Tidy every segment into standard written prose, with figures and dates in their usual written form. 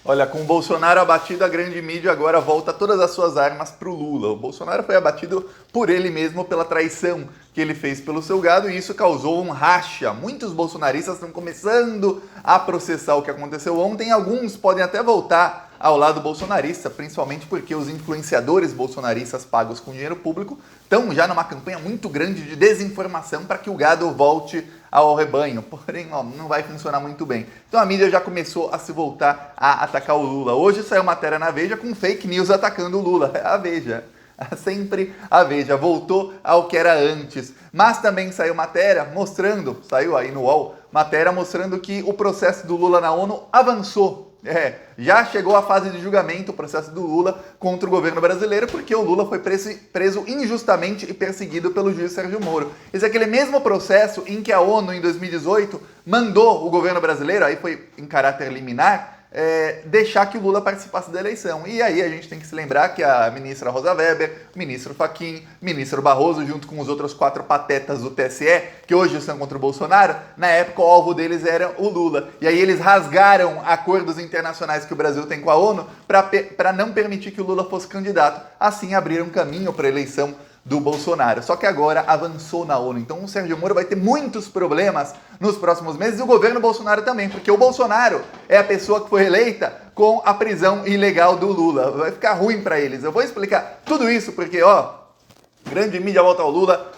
Olha, com o Bolsonaro abatido, a grande mídia agora volta todas as suas armas para o Lula. O Bolsonaro foi abatido por ele mesmo, pela traição que ele fez pelo seu gado, e isso causou um racha. Muitos bolsonaristas estão começando a processar o que aconteceu ontem. Alguns podem até voltar ao lado bolsonarista, principalmente porque os influenciadores bolsonaristas pagos com dinheiro público estão já numa campanha muito grande de desinformação para que o gado volte ao rebanho. Porém, não vai funcionar muito bem. Então a mídia já começou a se voltar a atacar o Lula. Hoje saiu matéria na Veja com fake news atacando o Lula. A Veja. Sempre a Veja. Voltou ao que era antes. Mas também saiu matéria mostrando, saiu aí no UOL, matéria mostrando que o processo do Lula na ONU avançou. Já chegou a fase de julgamento o processo do Lula contra o governo brasileiro, porque o Lula foi preso injustamente e perseguido pelo juiz Sérgio Moro. Esse é aquele mesmo processo em que a ONU, em 2018, mandou o governo brasileiro, aí foi em caráter liminar, deixar que o Lula participasse da eleição. E aí a gente tem que se lembrar que a ministra Rosa Weber, o ministro Fachin, o ministro Barroso, junto com os outros 4 patetas do TSE, que hoje estão contra o Bolsonaro, na época o alvo deles era o Lula. E aí eles rasgaram acordos internacionais que o Brasil tem com a ONU para não permitir que o Lula fosse candidato. Assim abriram caminho para a eleição do Bolsonaro. Só que agora avançou na ONU. Então o Sérgio Moro vai ter muitos problemas nos próximos meses e o governo Bolsonaro também, porque o Bolsonaro é a pessoa que foi eleita com a prisão ilegal do Lula. Vai ficar ruim para eles. Eu vou explicar tudo isso porque, grande mídia volta ao Lula,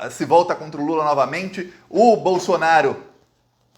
se volta contra o Lula novamente. O Bolsonaro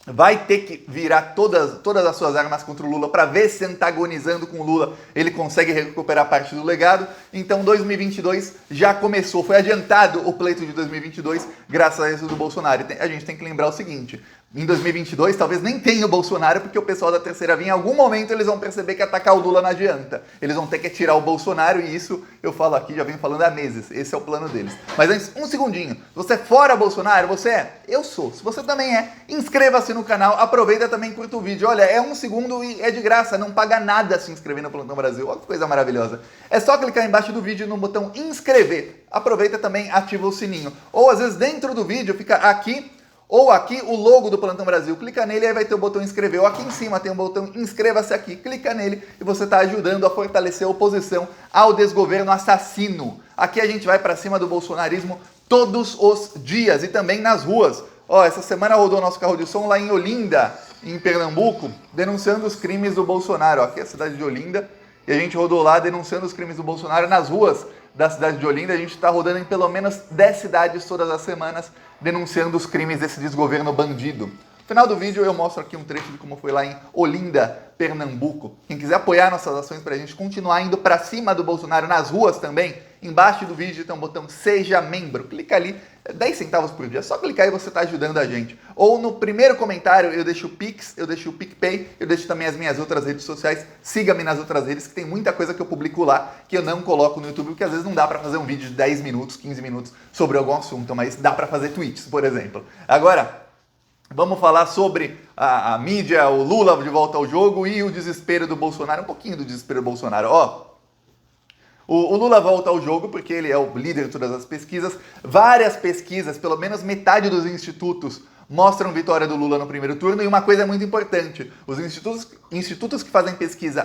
vai ter que virar todas as suas armas contra o Lula para ver se antagonizando com o Lula ele consegue recuperar parte do legado. Então 2022 já começou, foi adiantado o pleito de 2022 graças a isso do Bolsonaro. A gente tem que lembrar o seguinte, em 2022 talvez nem tenha o Bolsonaro, porque o pessoal da terceira via em algum momento eles vão perceber que atacar o Lula não adianta. Eles vão ter que tirar o Bolsonaro e isso eu falo aqui, já venho falando há meses. Esse é o plano deles. Mas antes, um segundinho. Se você é fora Bolsonaro, você é? Eu sou. Se você também é, inscreva-se no canal, aproveita também e curta o vídeo. Olha, é 1 segundo e é de graça, não paga nada se inscrever no Plantão Brasil. Olha que coisa maravilhosa. É só clicar embaixo do vídeo no botão inscrever. Aproveita também, ativa o sininho. Ou às vezes dentro do vídeo fica aqui ou aqui o logo do Plantão Brasil, clica nele e aí vai ter o botão inscrever. Ou aqui em cima tem um botão inscreva-se aqui, clica nele e você está ajudando a fortalecer a oposição ao desgoverno assassino. Aqui a gente vai para cima do bolsonarismo todos os dias e também nas ruas. Essa semana rodou nosso carro de som lá em Olinda, em Pernambuco, denunciando os crimes do Bolsonaro. Aqui é a cidade de Olinda e a gente rodou lá denunciando os crimes do Bolsonaro nas ruas da cidade de Olinda. A gente está rodando em pelo menos 10 cidades todas as semanas, denunciando os crimes desse desgoverno bandido. No final do vídeo eu mostro aqui um trecho de como foi lá em Olinda, Pernambuco. Quem quiser apoiar nossas ações para a gente continuar indo para cima do Bolsonaro nas ruas também, embaixo do vídeo tem um botão Seja Membro. Clica ali, 10 centavos por dia. É só clicar e você está ajudando a gente. Ou no primeiro comentário eu deixo o Pix, eu deixo o PicPay, eu deixo também as minhas outras redes sociais. Siga-me nas outras redes que tem muita coisa que eu publico lá que eu não coloco no YouTube, porque às vezes não dá para fazer um vídeo de 10 minutos, 15 minutos sobre algum assunto, mas dá para fazer tweets, por exemplo. Agora, vamos falar sobre a mídia, o Lula de volta ao jogo e o desespero do Bolsonaro. Um pouquinho do desespero do Bolsonaro. O Lula volta ao jogo porque ele é o líder de todas as pesquisas. Várias pesquisas, pelo menos metade dos institutos, mostram vitória do Lula no primeiro turno. E uma coisa muito importante, os institutos que fazem pesquisa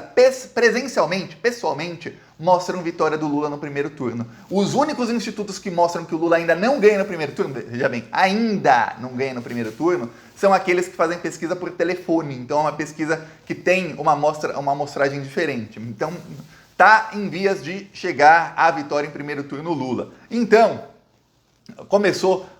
presencialmente, pessoalmente, mostram vitória do Lula no primeiro turno. Os únicos institutos que mostram que o Lula ainda não ganha no primeiro turno, veja bem, ainda não ganha no primeiro turno, são aqueles que fazem pesquisa por telefone. Então é uma pesquisa que tem uma amostragem diferente. Então tá em vias de chegar à vitória em primeiro turno o Lula. Então,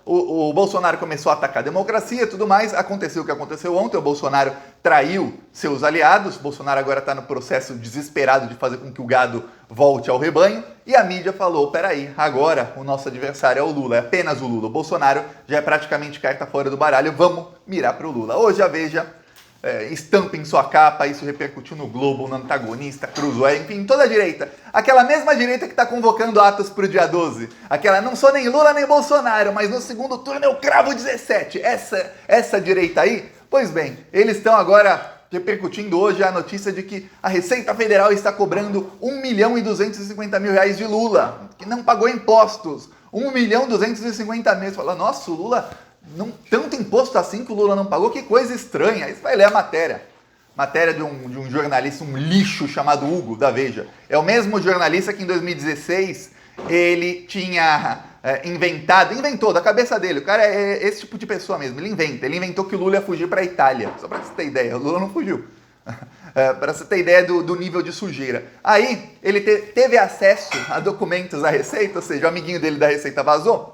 o Bolsonaro começou a atacar a democracia e tudo mais, aconteceu o que aconteceu ontem, o Bolsonaro traiu seus aliados, o Bolsonaro agora está no processo desesperado de fazer com que o gado volte ao rebanho, e a mídia falou, peraí, agora o nosso adversário é o Lula, é apenas o Lula, o Bolsonaro já é praticamente carta fora do baralho, vamos mirar para o Lula. Hoje a Veja estampa em sua capa, isso repercutiu no Globo, no Antagonista, Cruzoé, enfim, toda a direita. Aquela mesma direita que está convocando atos para o dia 12. Aquela, não sou nem Lula nem Bolsonaro, mas no segundo turno eu cravo 17. Essa direita aí, pois bem, eles estão agora repercutindo hoje a notícia de que a Receita Federal está cobrando R$1.250.000 de Lula, que não pagou impostos. R$1.250.000. Fala, nossa, o Lula... Não, tanto imposto assim que o Lula não pagou, que coisa estranha. Aí você vai ler a matéria. matéria de um jornalista, um lixo chamado Hugo, da Veja. É o mesmo jornalista que em 2016 ele tinha inventou da cabeça dele. O cara é esse tipo de pessoa mesmo, ele inventou que o Lula ia fugir para a Itália. Só para você ter ideia, o Lula não fugiu. Para você ter ideia do nível de sujeira. Aí, ele teve acesso a documentos da Receita, ou seja, o amiguinho dele da Receita vazou,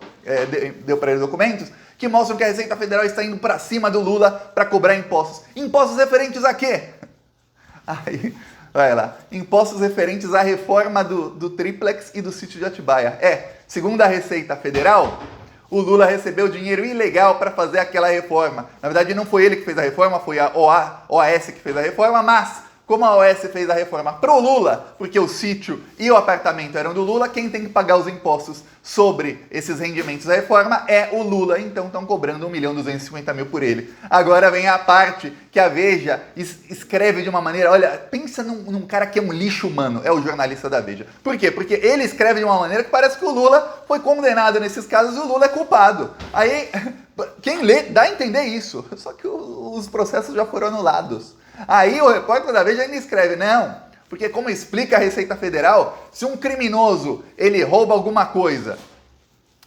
deu para ele documentos, que mostram que a Receita Federal está indo para cima do Lula para cobrar impostos. Impostos referentes a quê? Aí, vai lá. Impostos referentes à reforma do triplex e do sítio de Atibaia. Segundo a Receita Federal, o Lula recebeu dinheiro ilegal para fazer aquela reforma. Na verdade, não foi ele que fez a reforma, foi a OAS que fez a reforma, mas como a OAS fez a reforma pro Lula, porque o sítio e o apartamento eram do Lula, quem tem que pagar os impostos sobre esses rendimentos da reforma é o Lula, então estão cobrando 1.250.000 por ele. Agora vem a parte que a Veja escreve de uma maneira, olha, pensa num cara que é um lixo humano, é o jornalista da Veja. Por quê? Porque ele escreve de uma maneira que parece que o Lula foi condenado nesses casos e o Lula é culpado. Aí, quem lê dá a entender isso, só que os processos já foram anulados. Aí o repórter da Veja ainda escreve, não, porque como explica a Receita Federal, se um criminoso ele rouba alguma coisa,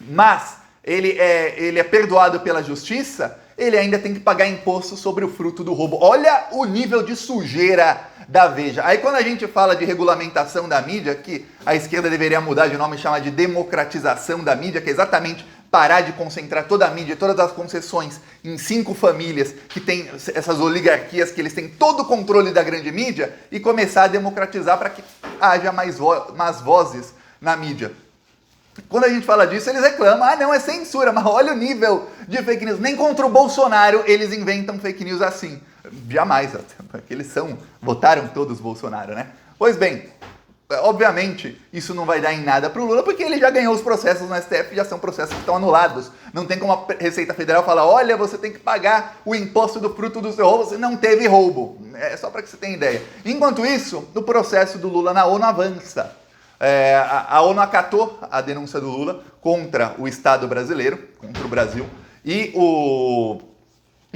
mas ele é perdoado pela justiça, ele ainda tem que pagar imposto sobre o fruto do roubo. Olha o nível de sujeira da Veja. Aí quando a gente fala de regulamentação da mídia, que a esquerda deveria mudar de nome e chamar de democratização da mídia, que é exatamente parar de concentrar toda a mídia, todas as concessões em 5 famílias que tem essas oligarquias, que eles têm todo o controle da grande mídia, e começar a democratizar para que haja mais vozes na mídia. Quando a gente fala disso, eles reclamam, não, é censura, mas olha o nível de fake news. Nem contra o Bolsonaro eles inventam fake news assim. Jamais, porque eles votaram todos Bolsonaro, né? Pois bem, obviamente, isso não vai dar em nada para o Lula, porque ele já ganhou os processos no STF, já são processos que estão anulados. Não tem como a Receita Federal falar, olha, você tem que pagar o imposto do fruto do seu roubo, você não teve roubo. É só para que você tenha ideia. Enquanto isso, o processo do Lula na ONU avança. A ONU acatou a denúncia do Lula contra o Estado brasileiro, contra o Brasil, e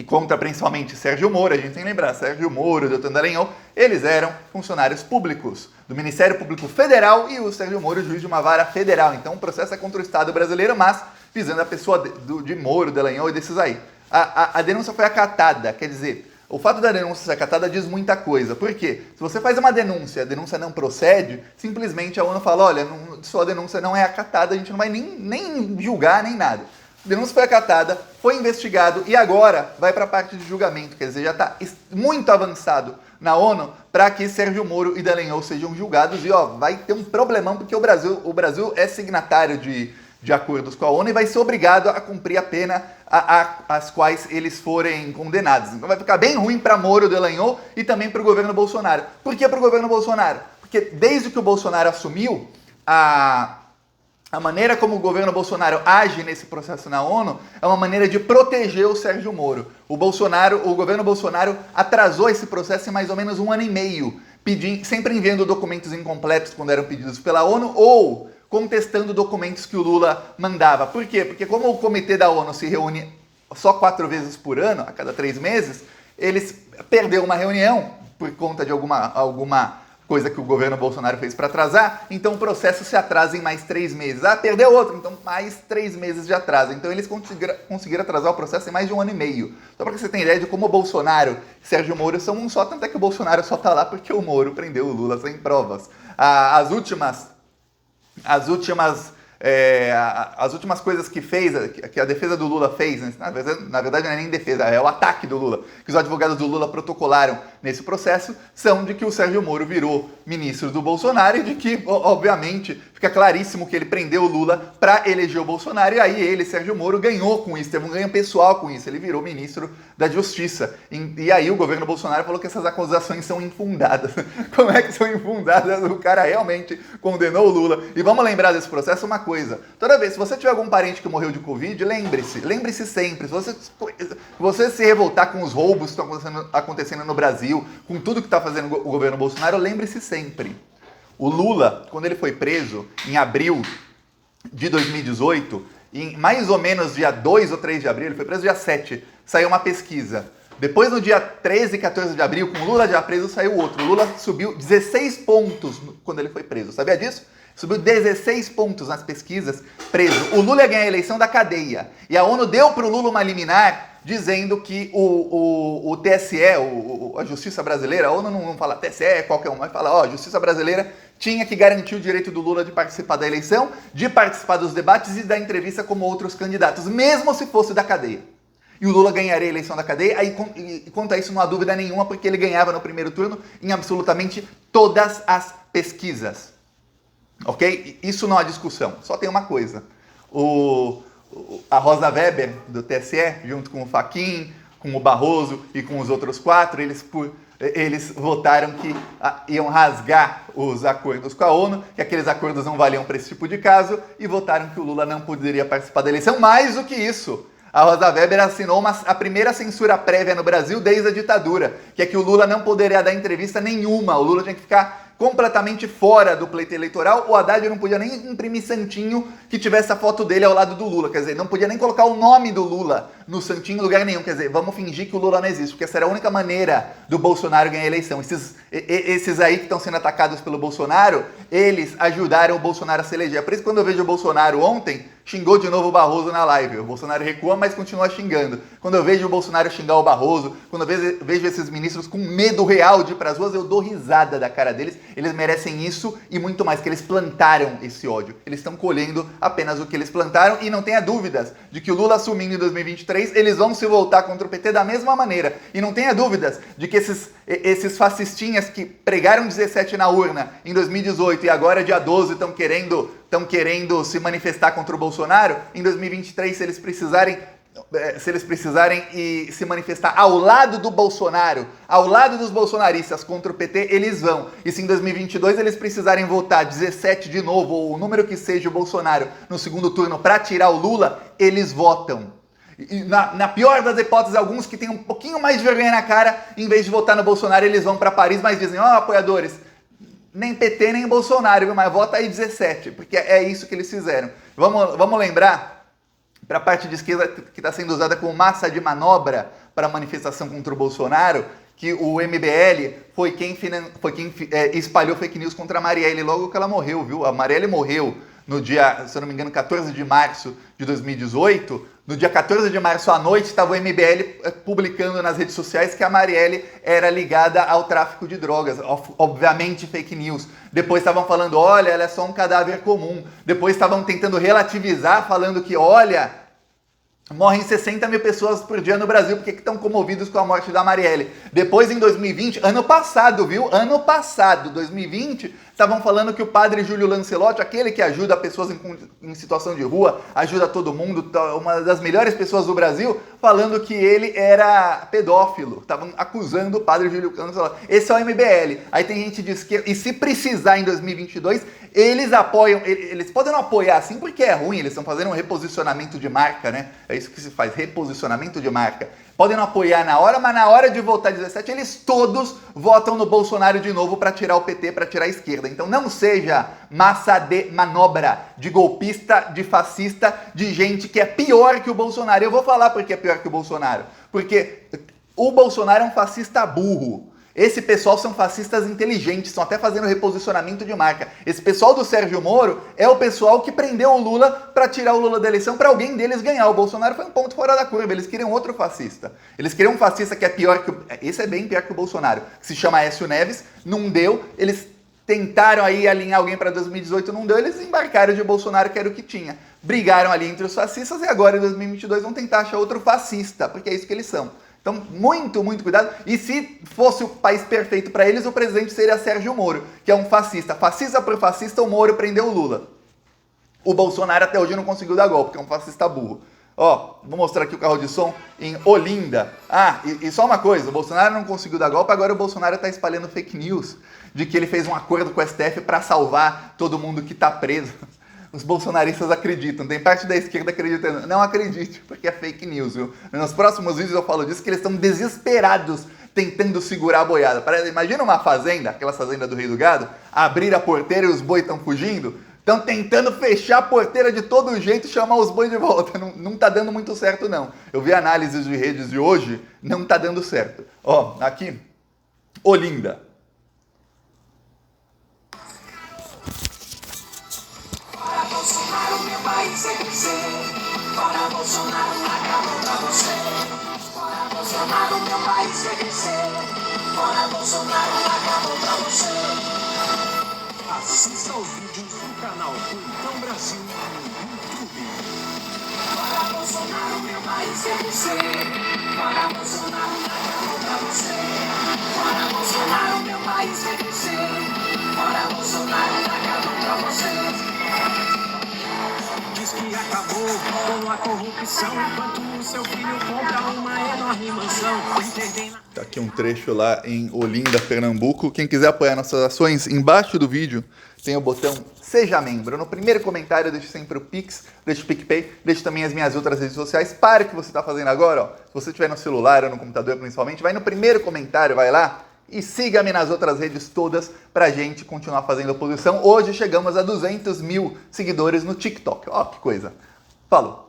contra principalmente Sérgio Moro. A gente tem que lembrar, Sérgio Moro e Deltan Dallagnol, eles eram funcionários públicos do Ministério Público Federal e o Sérgio Moro, juiz de uma vara federal. Então o processo é contra o Estado brasileiro, mas visando a pessoa de Moro, Dallagnol e desses aí. A denúncia foi acatada, quer dizer, o fato da denúncia ser acatada diz muita coisa. Por quê? Se você faz uma denúncia, a denúncia não procede, simplesmente a ONU fala, olha, sua denúncia não é acatada, a gente não vai nem julgar, nem nada. A denúncia foi acatada, foi investigado e agora vai para a parte de julgamento, quer dizer, já está muito avançado na ONU para que Sérgio Moro e Dallagnol sejam julgados e vai ter um problemão porque o Brasil é signatário de acordos com a ONU e vai ser obrigado a cumprir a pena as quais eles forem condenados. Então vai ficar bem ruim para Moro, Dallagnol e também para o governo Bolsonaro. Por que para o governo Bolsonaro? Porque desde que o Bolsonaro assumiu, a maneira como o governo Bolsonaro age nesse processo na ONU é uma maneira de proteger o Sérgio Moro. O governo Bolsonaro atrasou esse processo em mais ou menos 1 ano e meio, sempre enviando documentos incompletos quando eram pedidos pela ONU ou contestando documentos que o Lula mandava. Por quê? Porque como o comitê da ONU se reúne só 4 vezes por ano, a cada 3 meses, eles perderam uma reunião por conta de alguma coisa que o governo Bolsonaro fez para atrasar, então o processo se atrasa em mais 3 meses. Perdeu outro, então mais 3 meses de atraso. Então eles conseguiram atrasar o processo em mais de 1 ano e meio. Só para você ter ideia de como o Bolsonaro e Sérgio Moro são um só, tanto é que o Bolsonaro só está lá porque o Moro prendeu o Lula sem provas. As últimas coisas que a defesa do Lula fez, né? Na verdade não é nem defesa, é o ataque do Lula, que os advogados do Lula protocolaram nesse processo, são de que o Sérgio Moro virou ministro do Bolsonaro e de que, obviamente, fica claríssimo que ele prendeu o Lula para eleger o Bolsonaro e aí ele, Sérgio Moro, ganhou com isso, teve um ganho pessoal com isso, ele virou ministro da Justiça. E aí o governo Bolsonaro falou que essas acusações são infundadas. Como é que são infundadas? O cara realmente condenou o Lula. E vamos lembrar desse processo uma coisa, toda vez, se você tiver algum parente que morreu de Covid, lembre-se sempre, se você se revoltar com os roubos que estão acontecendo no Brasil, com tudo que está fazendo o governo Bolsonaro, lembre-se sempre. O Lula, quando ele foi preso em abril de 2018, em mais ou menos dia 2 ou 3 de abril, ele foi preso dia 7, saiu uma pesquisa. Depois, no dia 13 e 14 de abril, com o Lula já preso, saiu outro. O Lula subiu 16 pontos quando ele foi preso. Sabia disso? Subiu 16 pontos nas pesquisas, preso. O Lula ia ganhar a eleição da cadeia. E a ONU deu para o Lula uma liminar dizendo que o TSE, a Justiça Brasileira, a ONU não fala TSE, qualquer um, mas fala, a Justiça Brasileira tinha que garantir o direito do Lula de participar da eleição, de participar dos debates e da entrevista como outros candidatos, mesmo se fosse da cadeia. E o Lula ganharia a eleição da cadeia, e quanto a isso não há dúvida nenhuma, porque ele ganhava no primeiro turno em absolutamente todas as pesquisas. Ok? Isso não há discussão. Só tem uma coisa. A Rosa Weber, do TSE, junto com o Fachin, com o Barroso e com os outros 4, eles votaram que iam rasgar os acordos com a ONU, que aqueles acordos não valiam para esse tipo de caso, e votaram que o Lula não poderia participar da eleição. Mais do que isso, a Rosa Weber assinou a primeira censura prévia no Brasil desde a ditadura, que é que o Lula não poderia dar entrevista nenhuma, o Lula tinha que ficar completamente fora do pleito eleitoral. O Haddad não podia nem imprimir santinho que tivesse a foto dele ao lado do Lula, quer dizer, não podia nem colocar o nome do Lula no santinho em lugar nenhum, quer dizer, vamos fingir que o Lula não existe, porque essa era a única maneira do Bolsonaro ganhar a eleição. Esses aí que estão sendo atacados pelo Bolsonaro, eles ajudaram o Bolsonaro a se eleger. Por isso, quando eu vejo o Bolsonaro ontem, xingou de novo o Barroso na live. O Bolsonaro recua, mas continua xingando. Quando eu vejo o Bolsonaro xingar o Barroso, quando eu vejo esses ministros com medo real de ir para as ruas, eu dou risada da cara deles. Eles merecem isso e muito mais, que eles plantaram esse ódio. Eles estão colhendo apenas o que eles plantaram, e não tenha dúvidas de que o Lula assumindo em 2023, eles vão se voltar contra o PT da mesma maneira. E não tenha dúvidas de que esses fascistinhas que pregaram 17 na urna em 2018 e agora dia 12 estão querendo se manifestar contra o Bolsonaro, em 2023, se eles precisarem e se manifestar ao lado do Bolsonaro, ao lado dos bolsonaristas contra o PT, eles vão. E se em 2022 eles precisarem votar 17 de novo, ou o número que seja o Bolsonaro no segundo turno para tirar o Lula, eles votam. E na pior das hipóteses, alguns que têm um pouquinho mais de vergonha na cara, em vez de votar no Bolsonaro, eles vão para Paris, mas dizem, apoiadores, nem PT nem Bolsonaro, viu? Mas vota aí 17, porque é isso que eles fizeram. Vamos lembrar, para a parte de esquerda que está sendo usada como massa de manobra para a manifestação contra o Bolsonaro, que o MBL foi quem espalhou fake news contra a Marielle logo que ela morreu, viu? A Marielle morreu no dia, se eu não me engano, 14 de março de 2018. No dia 14 de março à noite, estava o MBL publicando nas redes sociais que a Marielle era ligada ao tráfico de drogas. Obviamente fake news. Depois estavam falando, olha, ela é só um cadáver comum. Depois estavam tentando relativizar, falando que, olha, morrem 60 mil pessoas por dia no Brasil, porque estão comovidos com a morte da Marielle. Depois, em 2020, ano passado, viu? Ano passado, 2020, estavam falando que o padre Júlio Lancelotti, aquele que ajuda pessoas em situação de rua, ajuda todo mundo, uma das melhores pessoas do Brasil, falando que ele era pedófilo. Estavam acusando o padre Júlio Lancelotti. Esse é o MBL. Aí tem gente de esquerda, e se precisar em 2022, eles apoiam, eles podem não apoiar assim porque é ruim, eles estão fazendo um reposicionamento de marca, né? É isso que se faz, reposicionamento de marca. Podem não apoiar na hora, mas na hora de votar 17, eles todos votam no Bolsonaro de novo para tirar o PT, para tirar a esquerda. Então não seja massa de manobra, de golpista, de fascista, de gente que é pior que o Bolsonaro. Eu vou falar porque é pior que o Bolsonaro. Porque o Bolsonaro é um fascista burro. Esse pessoal são fascistas inteligentes, estão até fazendo reposicionamento de marca. Esse pessoal do Sérgio Moro é o pessoal que prendeu o Lula para tirar o Lula da eleição, para alguém deles ganhar. O Bolsonaro foi um ponto fora da curva, eles queriam outro fascista. Eles queriam um fascista que é pior que esse é bem pior que o Bolsonaro, que se chama Aécio Neves, não deu, eles tentaram aí alinhar alguém para 2018, não deu, eles embarcaram de Bolsonaro, que era o que tinha. Brigaram ali entre os fascistas e agora em 2022 vão tentar achar outro fascista, porque é isso que eles são. Então, muito, muito cuidado. E se fosse o país perfeito para eles, o presidente seria Sérgio Moro, que é um fascista. Fascista por fascista, o Moro prendeu o Lula. O Bolsonaro até hoje não conseguiu dar golpe, porque é um fascista burro. Vou mostrar aqui o carro de som em Olinda. E só uma coisa, o Bolsonaro não conseguiu dar golpe, agora o Bolsonaro está espalhando fake news de que ele fez um acordo com o STF para salvar todo mundo que está preso. Os bolsonaristas acreditam, tem parte da esquerda acreditando. Não acredite, porque é fake news, viu? Nos próximos vídeos eu falo disso, que eles estão desesperados tentando segurar a boiada. Imagina uma fazenda, aquela fazenda do Rei do Gado, abrir a porteira e os boi estão fugindo. Estão tentando fechar a porteira de todo jeito e chamar os bois de volta. Não tá dando muito certo, não. Eu vi análises de redes de hoje, não tá dando certo. Ó, aqui, Olinda. Para Bolsonaro, meu país vai crescer. Para Bolsonaro, acabou pra você. Para Bolsonaro, meu país vai crescer. Para Bolsonaro, acabou pra você. Assista os vídeos do canal Então Brasil no YouTube. Para Bolsonaro, meu país vai crescer. Para Bolsonaro, acabou pra você. Para Bolsonaro, meu país vai crescer. Para Bolsonaro, acabou pra você. Diz que acabou com a corrupção, enquanto o seu filho compra uma enorme mansão. Tá aqui um trecho lá em Olinda, Pernambuco. Quem quiser apoiar nossas ações, embaixo do vídeo tem o botão Seja Membro. No primeiro comentário, deixe sempre o Pix, deixe o PicPay, deixe também as minhas outras redes sociais. Para o que você está fazendo agora, ó. Se você estiver no celular ou no computador, principalmente, vai no primeiro comentário, vai lá e siga-me nas outras redes todas pra gente continuar fazendo oposição. Hoje chegamos a 200 mil seguidores no TikTok. Ó, que coisa. Falou!